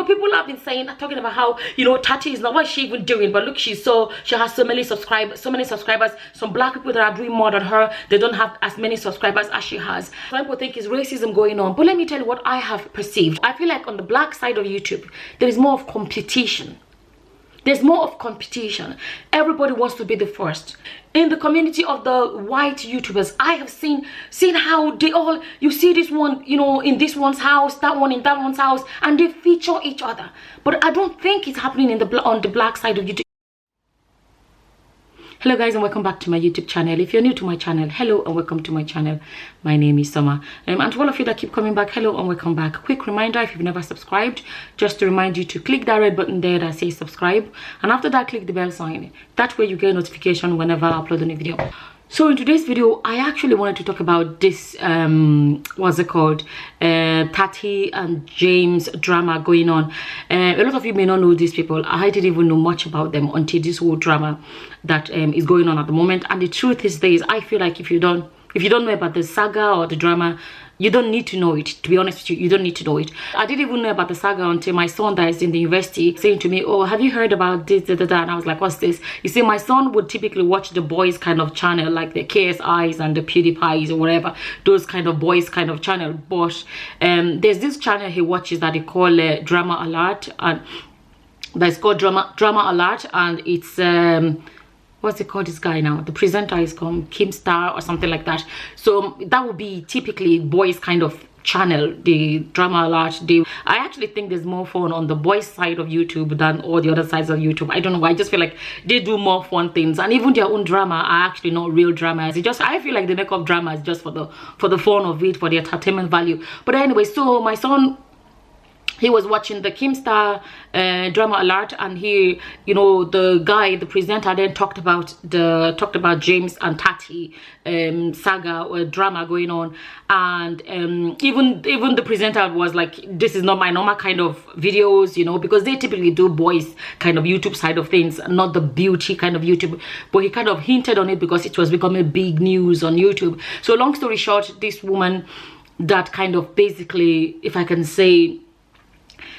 But people have been saying, talking about how, you know, Tati is not, what is she even doing? But look, she has so many subscribers. Some black people that are doing more than her, they don't have as many subscribers as she has. Some people think it's racism going on. But let me tell you what I have perceived. I feel like on the black side of YouTube, there is more of competition. There's more of competition. Everybody wants to be the first. In the community of the white YouTubers, I have seen how they all, you see this one, you know, in this one's house, that one in that one's house, and they feature each other. But I don't think it's happening on the black side of YouTube. Hello guys, and welcome back to my YouTube channel. If you're new to my channel, hello and welcome to my channel. My name is Summer. And to all of you that keep coming back, hello and welcome back. Quick reminder, if you've never subscribed, just to remind you to click that red button there that says subscribe, and after that click the bell sign. That way you get a notification whenever I upload a new video. So in today's video, I actually wanted to talk about this what's it called, Tati and James drama going on. A lot of you may not know these people. I didn't even know much about them until this whole drama that is going on at the moment. And the truth is this, I feel like if you don't know about the saga or the drama, you don't need to know it. To be honest with you, you don't need to know it. I didn't even know about the saga until my son that is in the university saying to me, oh, have you heard about this, da, da, da? And I was like, what's this? You see, my son would typically watch the boys kind of channel, like the KSIs and the PewDiePies or whatever, those kind of boys kind of channel. But there's this channel he watches that they call Drama Alert, and that's called Drama Alert, and it's what's it called, this guy now? The presenter is called Kim Star or something like that. So that would be typically boys kind of channel, the Drama Alert. I actually think there's more fun on the boys side of YouTube than all the other sides of YouTube. I don't know why. I just feel like they do more fun things, and even their own drama are actually not real dramas. I feel like they make up dramas just for the fun of it, for the entertainment value. But anyway, so my son, he was watching the Kim Star Drama Alert, and he, you know, the presenter then talked about James and Tati saga or drama going on, and even the presenter was like, this is not my normal kind of videos, you know, because they typically do boys kind of YouTube side of things, not the beauty kind of YouTube. But he kind of hinted on it because it was becoming big news on YouTube. So long story short, this woman that kind of basically, if I can say,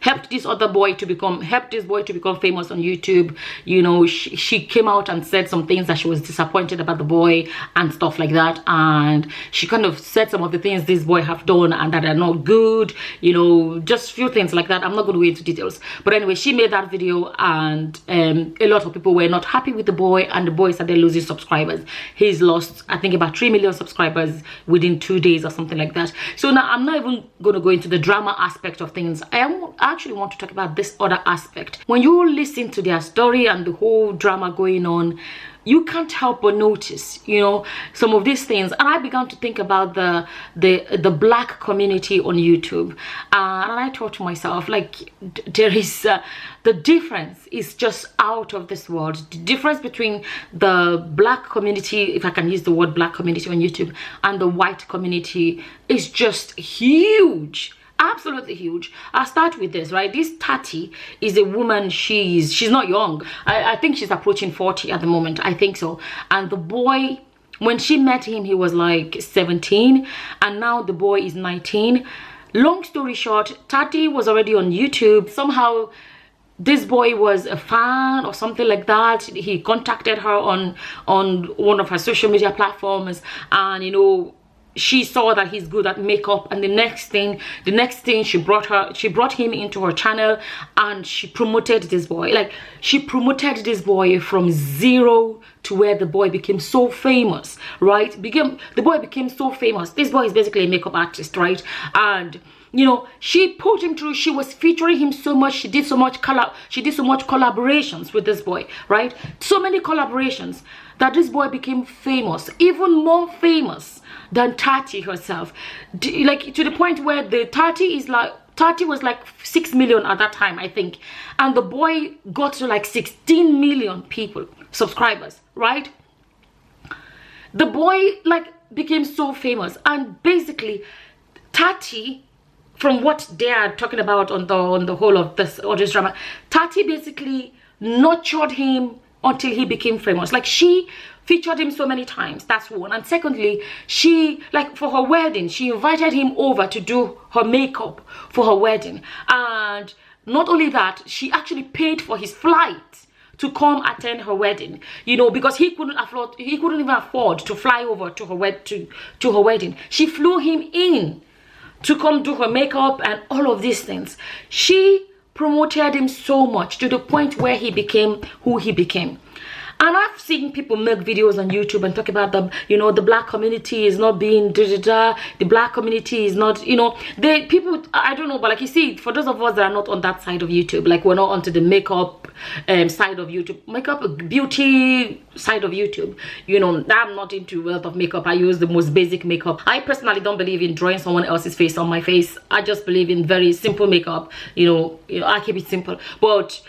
helped this boy to become famous on YouTube. You know, she came out and said some things that she was disappointed about the boy and stuff like that, and she kind of said some of the things this boy have done and that are not good, you know, just few things like that. I'm not going to go into details, but anyway, she made that video, and a lot of people were not happy with the boy, and the boy started losing subscribers. He's lost, I think, about 3 million subscribers within 2 days or something like that. So now I'm not even going to go into the drama aspect of things. I actually want to talk about this other aspect. When you listen to their story and the whole drama going on, you can't help but notice, you know, some of these things. And I began to think about the black community on YouTube, and I thought to myself, like, there is the difference is just out of this world. The difference between the black community, if I can use the word black community on YouTube, and the white community is just huge. Absolutely huge. I'll start with this, right? This Tati is a woman. She's not young. I think she's approaching 40 at the moment. I think so. And the boy, when she met him, he was like 17, and now the boy is 19. Long story short, Tati was already on YouTube. Somehow this boy was a fan or something like that. He contacted her on one of her social media platforms, and you know, she saw that he's good at makeup, and the next thing she brought him into her channel, and she promoted this boy. Like, she promoted this boy from zero to where the boy became so famous, right? The boy became so famous. This boy is basically a makeup artist, right? And you know, she put him through, she was featuring him so much, she did so much collaborations with this boy, right? So many collaborations that this boy became famous, even more famous than Tati herself, like to the point where the Tati was like 6 million at that time, I think, and the boy got to like 16 million subscribers, right? The boy like became so famous, and basically Tati, from what they are talking about on the whole of this drama, Tati basically nurtured him until he became famous. Like, she featured him so many times, that's one. And secondly, she, like, for her wedding, she invited him over to do her makeup for her wedding, and not only that, she actually paid for his flight to come attend her wedding, you know, because he couldn't even afford to fly over to her wedding. She flew him in to come do her makeup and all of these things. She promoted him so much to the point where he became who he became. And I've seen people make videos on YouTube and talk about the, you know, the black community is not being the black community is not, you know, people, I don't know, but like you see, for those of us that are not on that side of YouTube, like we're not onto the makeup side of YouTube, makeup beauty side of YouTube, you know, I'm not into a lot of makeup. I use the most basic makeup. I personally don't believe in drawing someone else's face on my face. I just believe in very simple makeup, you know, I keep it simple. But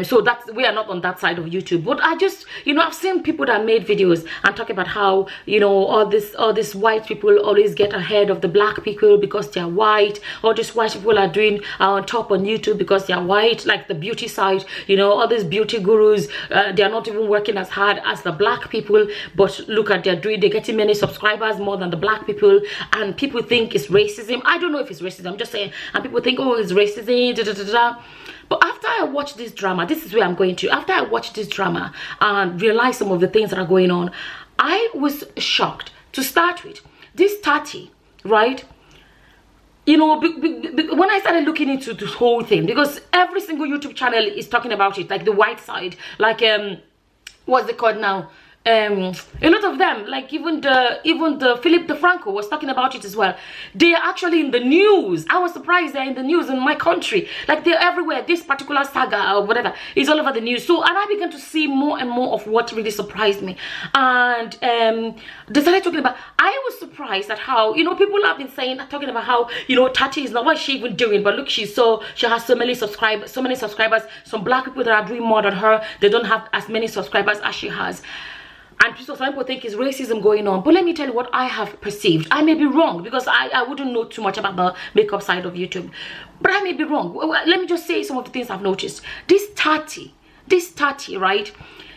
so that's, we are not on that side of YouTube. But I just, you know, I've seen people that made videos and talk about how, you know, all these white people always get ahead of the black people because they're white. All these white people are doing on top on YouTube because they're white, like the beauty side, you know, all these beauty gurus, they're not even working as hard as the black people, but look at they're getting many subscribers more than the black people, and people think it's racism. I don't know if it's racism, I'm just saying, and people think, oh, it's racism, da, da, da, da. But after I watched this drama, this is where I'm going to. After I watched this drama and realized some of the things that are going on, I was shocked. To start with, this Tati, right? You know, when I started looking into this whole thing, because every single YouTube channel is talking about it, like the white side, like what's it called now? A lot of them, like even the Philip DeFranco was talking about it as well. They are actually in the news. I was surprised they're in the news in my country. Like they're everywhere. This particular saga or whatever is all over the news. So, and I began to see more and more of what really surprised me. And they started talking about, I was surprised at how, you know, people have been talking about how, you know, Tati is not, what is she even doing? But look, she has so many subscribers. Some black people that are doing more than her, they don't have as many subscribers as she has. And some people think it's racism going on. But let me tell you what I have perceived. I may be wrong because I wouldn't know too much about the makeup side of YouTube. But I may be wrong. Let me just say some of the things I've noticed. This Tati, right?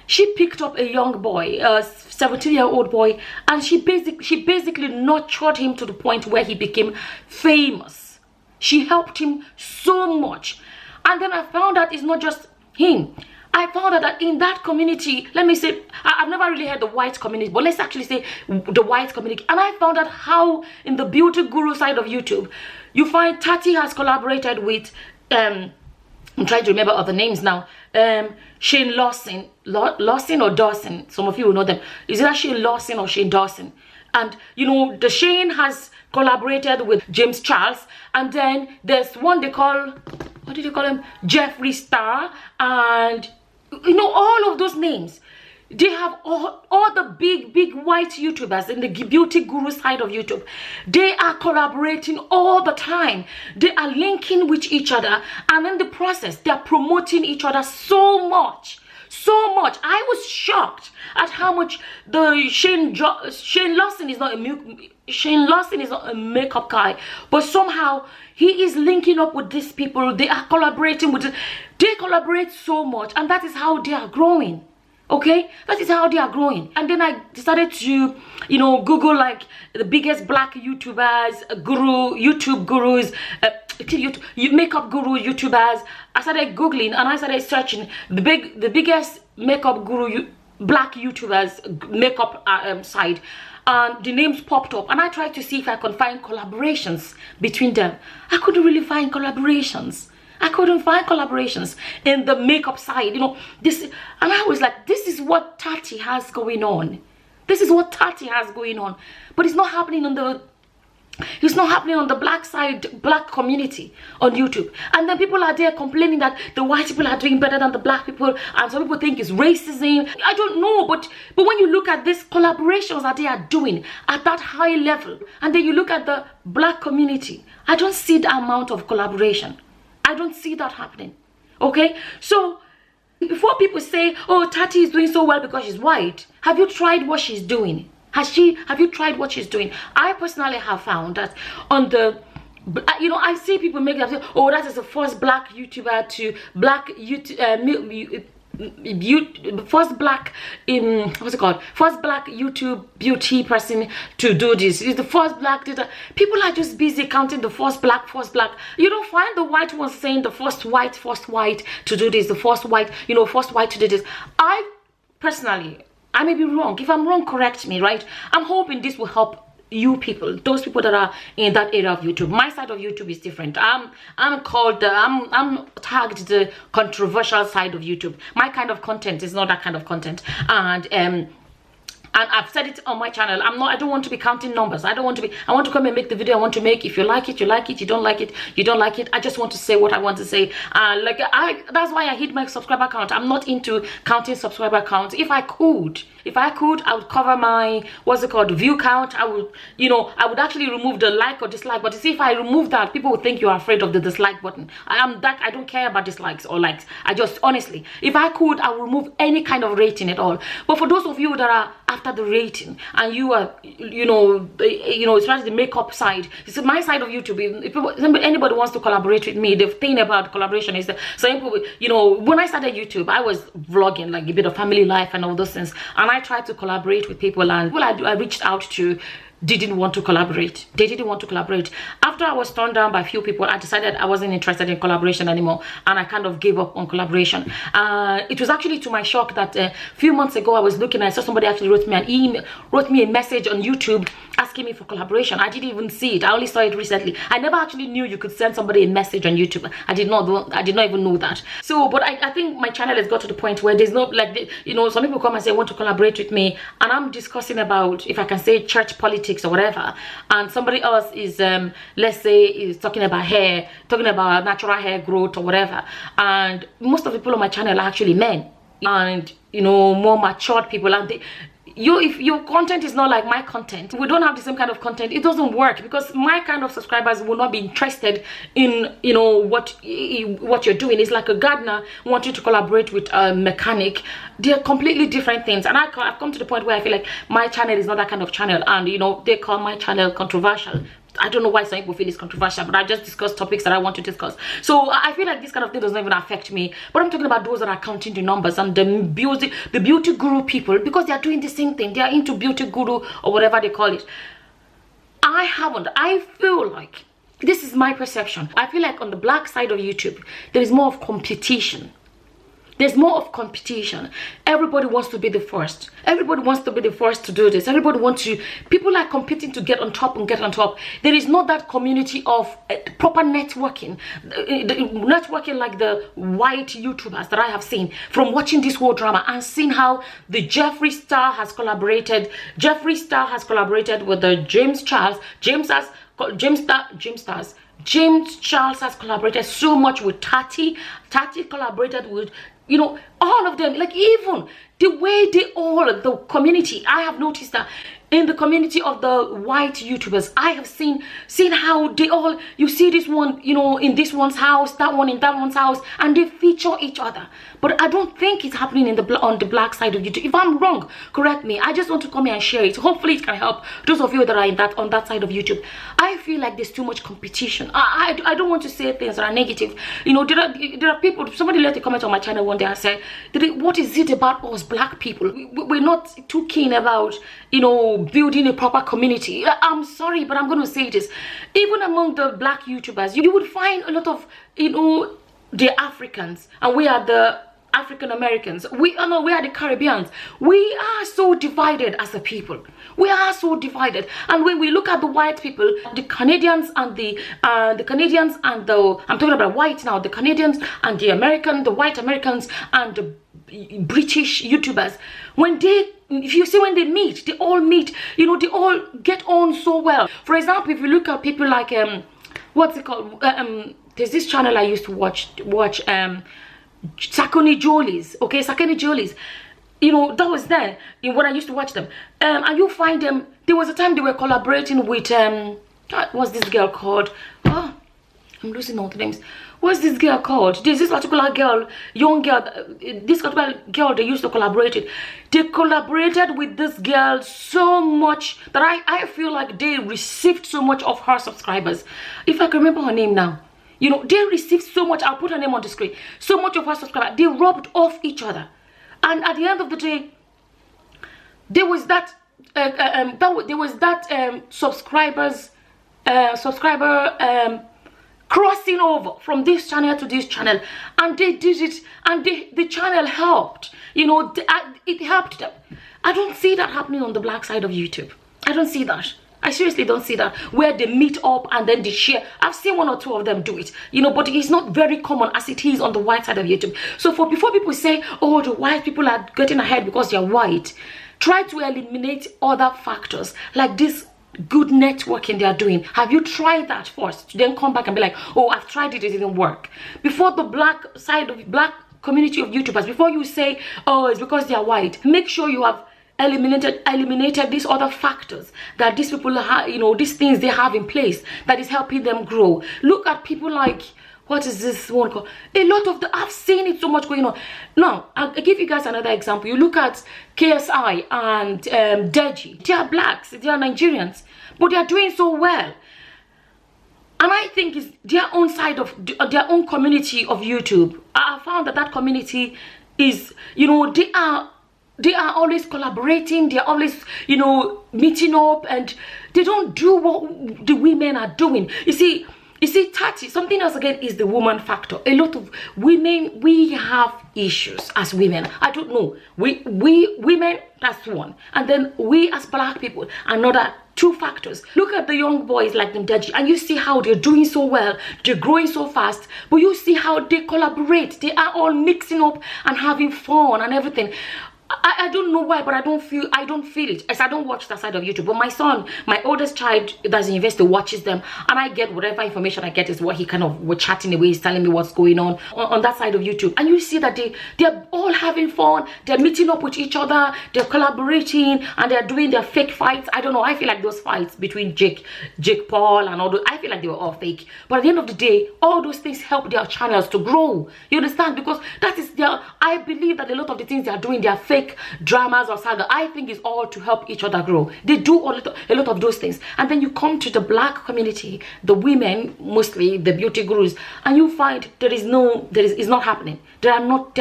She picked up a young boy, a 17-year-old boy, and she basically nurtured him to the point where he became famous. She helped him so much. And then I found out it's not just him. I found out that in that community, let me say, I've never really heard the white community, but let's actually say the white community. And I found out how in the beauty guru side of YouTube, you find Tati has collaborated with, I'm trying to remember other names now, Shane Lawson or Dawson. Some of you will know them. Is it that Shane Lawson or Shane Dawson? And, you know, the Shane has collaborated with James Charles. And then there's one they call, what did they call him? Jeffree Star. And you know, all of those names, they have all the big white YouTubers in the beauty guru side of YouTube. They are collaborating all the time. They are linking with each other, and in the process they are promoting each other so much. I was shocked at how much the Shane Lawson is not a makeup guy, but somehow he is linking up with these people. They are collaborating with, they collaborate so much, and that is how they are growing. Okay, that is how they are growing. And then I decided to, you know, Google like the biggest black YouTubers, YouTube gurus, makeup guru YouTubers. I started Googling and I started searching the biggest makeup guru black YouTubers makeup side, and the names popped up, and I tried to see if I could find collaborations between them. I couldn't really find collaborations. I couldn't find collaborations in the makeup side, you know, this, and I was like, this is what Tati has going on. This is what Tati has going on. But it's not happening on the black side, black community on YouTube. And then people are there complaining that the white people are doing better than the black people, and some people think it's racism. I don't know, but when you look at these collaborations that they are doing at that high level, and then you look at the black community, I don't see the amount of collaboration. I don't see that happening. Okay, so before people say, oh, Tati is doing so well because she's white, have you tried what she's doing? Have you tried what she's doing? I personally have found that on the, you know, I see people make it up, oh, that is the first black YouTuber to first black in what's it called, first black YouTube beauty person to do this. Is the first black data. People are just busy counting the first black. You don't find the white ones saying the first white to do this, the first white, you know, first white to do this. I personally, I may be wrong. If I'm wrong, correct me, right? I'm hoping this will help you people, those people that are in that area of YouTube. My side of YouTube is different. I'm tagged the controversial side of YouTube. My kind of content is not that kind of content, and I've said it on my channel. I don't want to be counting numbers. I want to come and make the video I want to make. If you like it, you like it. You don't like it, you don't like it. I just want to say what I want to say. That's why I hit my subscriber count. I'm not into counting subscriber counts. If I could, I would cover my, what's it called, view count. I would, you know, I would actually remove the like or dislike. But you see, if I remove that, people would think you're afraid of the dislike button. I don't care about dislikes or likes. I just, honestly, if I could, I would remove any kind of rating at all. But for those of you that are after the rating and you are, you know, especially the makeup side, it's my side of YouTube. If anybody wants to collaborate with me, the thing about collaboration is that some people, you know, when I started YouTube, I was vlogging like a bit of family life and all those things, and I tried to collaborate with people, and I reached out to didn't want to collaborate. They didn't want to collaborate. After I was turned down by a few people, I decided I wasn't interested in collaboration anymore, and I kind of gave up on collaboration. It was actually to my shock that a few months ago I was looking, I saw somebody actually wrote me a message on YouTube asking me for collaboration. I didn't even see it. I only saw it recently. I never actually knew you could send somebody a message on YouTube. I did not even know that. So, but I think my channel has got to the point where there's no, like, you know, some people come and say want to collaborate with me, and I'm discussing about, if I can say, church politics or whatever, and somebody else is let's say is talking about hair, talking about natural hair growth or whatever, and most of the people on my channel are actually men, and you know, more matured people, and if your content is not like my content, we don't have the same kind of content, it doesn't work, because my kind of subscribers will not be interested in, you know, what you're doing. It's like a gardener wanting to collaborate with a mechanic. They're completely different things, and I've come to the point where I feel like my channel is not that kind of channel, and you know, they call my channel controversial. I don't know why some people feel it's controversial, but I just discuss topics that I want to discuss. So I feel like this kind of thing doesn't even affect me. But I'm talking about those that are counting the numbers and the beauty guru people, because they are doing the same thing. They are into beauty guru or whatever they call it. I feel like, this is my perception, I feel like on the black side of YouTube, there is more of competition. There's more of competition. Everybody wants to be the first. Everybody wants to be the first to do this. Everybody wants to, people are competing to get on top and get on top. There is not that community of proper networking. Networking like the white YouTubers that I have seen from watching this whole drama and seeing how the Jeffree Star has collaborated. Jeffree Star has collaborated with the James Charles. James Charles has collaborated so much with Tati. Tati collaborated with, you know, all of them. Like, even the way they all, the community, I have noticed that in the community of the white YouTubers, I have seen how they all, you see this one, you know, in this one's house, that one in that one's house, and they feature each other. But I don't think it's happening on the black side of YouTube. If I'm wrong, correct me. I just want to come here and share it. Hopefully it can help those of you that are on that side of YouTube. I feel like there's too much competition. I don't want to say things that are negative. You know, there are people, somebody left a comment on my channel one day and said, what is it about us black people? We're not too keen about, you know, building a proper community. I'm sorry, but I'm going to say this. Even among the black YouTubers, you would find a lot of, you know, the Africans, and we are the African Americans, we are the Caribbeans. We are so divided as a people. We are so divided. And when we look at the white people, the Canadians and I'm talking about white now, the Canadians and the white Americans and the British YouTubers, when they meet, they all meet, you know, they all get on so well. For example, if you look at people like what's it called, there's this channel I used to watch Sakoni Jolies, okay, Sakoni Jolies, you know, that was there when I used to watch them, and you find them, there was a time they were collaborating with what's this girl called, oh, I'm losing all the names. What's this girl called? There's this particular girl, young girl, this particular girl they used to collaborate with. They collaborated with this girl so much that I feel like they received so much of her subscribers. If I can remember her name now. You know, they received so much. I'll put her name on the screen. So much of our subscribers, they rubbed off each other. And at the end of the day, there was that subscriber crossing over from this channel to this channel, and they did it, and the channel helped. You know, it helped them. I don't see that happening on the black side of YouTube. I don't see that. I seriously don't see that, where they meet up and then they share. I've seen 1 or 2 of them do it, you know, but it's not very common as it is on the white side of YouTube. So before people say, oh, the white people are getting ahead because they're white, try to eliminate other factors like this good networking they are doing. Have you tried that first? Then come back and be like, oh, I've tried it, it didn't work. Before the black side of black community of YouTubers, before you say, oh, it's because they are white, make sure you have eliminated these other factors that these people have, you know, these things they have in place that is helping them grow. Look at people like, what is this one called? A lot of I've seen it so much going on. Now, I'll give you guys another example. You look at KSI and Deji. They are blacks, they are Nigerians, but they are doing so well. And I think it's their own side of their own community of YouTube. I found that community is, you know, they are always collaborating. They are always, you know, meeting up, and they don't do what the women are doing. You see, Tati, something else again is the woman factor. A lot of women, we have issues as women. I don't know. We women, that's one. And then we as black people, another 2 factors. Look at the young boys like them, Deji, and you see how they're doing so well. They're growing so fast. But you see how they collaborate. They are all mixing up and having fun and everything. I don't know why, but I don't feel it. As I don't watch that side of YouTube. But my son, my oldest child that's in university, watches them, and I get whatever information I get is what he kind of was chatting away. He's telling me what's going on that side of YouTube. And you see that they're all having fun. They're meeting up with each other. They're collaborating, and they're doing their fake fights. I don't know. I feel like those fights between Jake Paul and all those, I feel like they were all fake. But at the end of the day, all those things help their channels to grow. You understand? Because that is I believe that a lot of the things they are doing, they are fake dramas or saga. I think is all to help each other grow. They do a lot of those things. And then you come to the black community, the women, mostly the beauty gurus, and you find it's not happening. They are not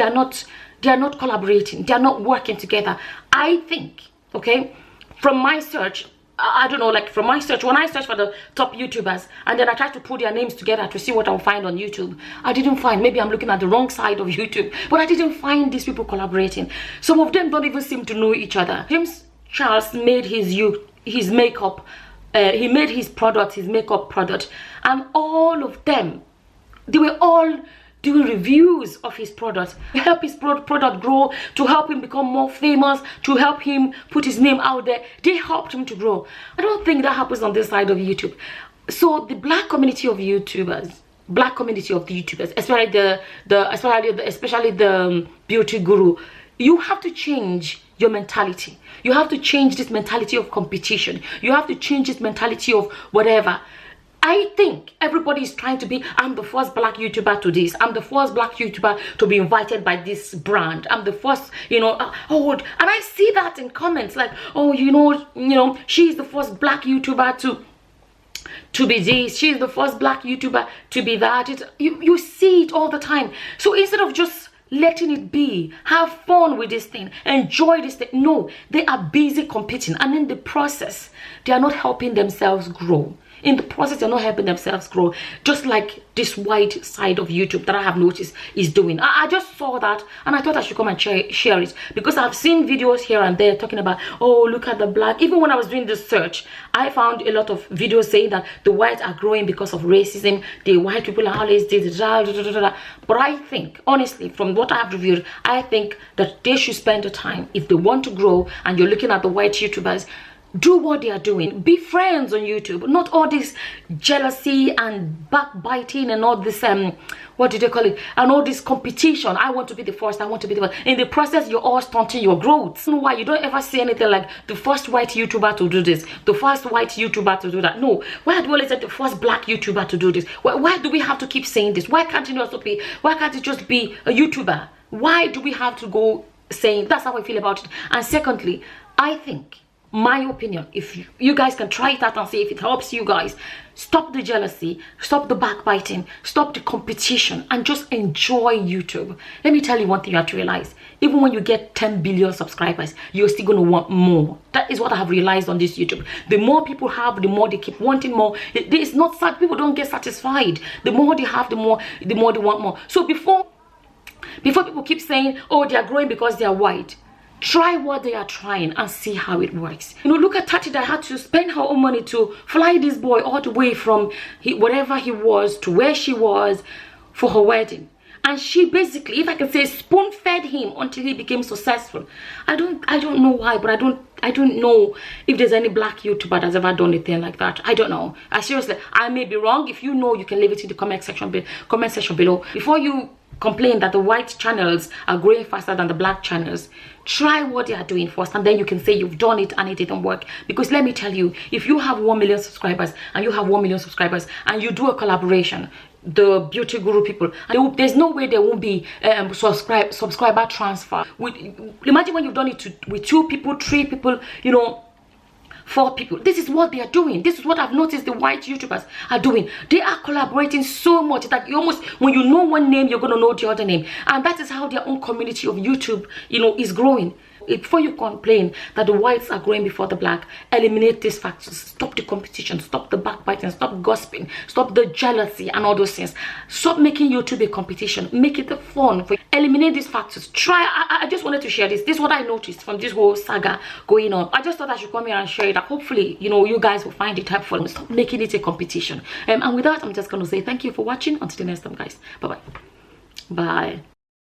collaborating. They are not working together. I think, okay, from my search, I don't know, like from my search, when I search for the top YouTubers and then I try to put their names together to see what I'll find on YouTube, I didn't find, maybe I'm looking at the wrong side of YouTube, but I didn't find these people collaborating. Some of them don't even seem to know each other. James Charles made his makeup, he made his makeup product, and all of them, they were all doing reviews of his product to help his product grow, to help him become more famous, to help him put his name out there. They helped him to grow. I don't think that happens on this side of YouTube. So the black community of YouTubers, especially the beauty guru, you have to change your mentality. You have to change this mentality of competition. You have to change this mentality of whatever. I think everybody is trying to be, I'm the first black YouTuber to this. I'm the first black YouTuber to be invited by this brand. I'm the first, you know, and I see that in comments like, oh, you know, she's the first black YouTuber to be this. She's the first black YouTuber to be that. You see it all the time. So instead of just letting it be, have fun with this thing, enjoy this thing, no, they are busy competing, and in the process, they are not helping themselves grow. In the process, they're not helping themselves grow, just like this white side of YouTube that I have noticed is doing. I just saw that and I thought I should come and share it, because I've seen videos here and there talking about, oh, look at the black. Even when I was doing this search, I found a lot of videos saying that the whites are growing because of racism. The white people are always but I think, honestly, from what I have reviewed, I think that they should spend the time, if they want to grow and you're looking at the white YouTubers, do what they are doing. Be friends on YouTube. Not all this jealousy and backbiting and all this what do they call it, and all this competition. I want to be the first, I want to be the first. In the process, you're all stunting your growth. Why you don't ever see anything like the first white YouTuber to do this, the first white YouTuber to do that? No. Why do we always say the first black YouTuber to do this? Why do we have to keep saying this? Why can't it just be a YouTuber? Why do we have to go saying? That's how I feel about it. And secondly, I think my opinion, if you guys can try it out and see if it helps you guys, stop the jealousy, stop the backbiting, stop the competition, and just enjoy YouTube. Let me tell you one thing you have to realize. Even when you get 10 billion subscribers, you're still going to want more. That is what I have realized on this YouTube. The more people have, the more they keep wanting more. It's not sad. People don't get satisfied. The more they have, the more they want more. So before people keep saying, oh, they are growing because they are white, try what they are trying and see how it works. You know, look at Tati that had to spend her own money to fly this boy all the way from whatever he was to where she was for her wedding. And she basically, if I can say, spoon-fed him until he became successful. I don't know why, but I don't know if there's any black YouTuber that's ever done anything like that. I don't know. Seriously, I may be wrong. If you know, you can leave it in the comment section below. Before you complain that the white channels are growing faster than the black channels, try what they are doing first, and then you can say you've done it and it didn't work. Because let me tell you, if you have 1 million subscribers and you have 1 million subscribers and you do a collaboration, the beauty guru people, there's no way there won't be subscriber transfer. Imagine when you've done it with 2 people, 3 people, you know, 4 people. This is what they are doing. This is what I've noticed the white YouTubers are doing. They are collaborating so much that you almost, when you know one name, you're going to know the other name. And that is how their own community of YouTube, you know, is growing. Before you complain that the whites are growing before the black, eliminate these factors. Stop the competition, stop the backbiting, stop gossiping, stop the jealousy and all those things. Stop making YouTube a competition. Make it a fun. Eliminate these factors. Try. I just wanted to share this. This is what I noticed from this whole saga going on. I just thought I should come here and share it. Hopefully, you know, you guys will find it helpful. Stop making it a competition. And with that, I'm just going to say thank you for watching. Until the next time, guys. Bye-bye. Bye.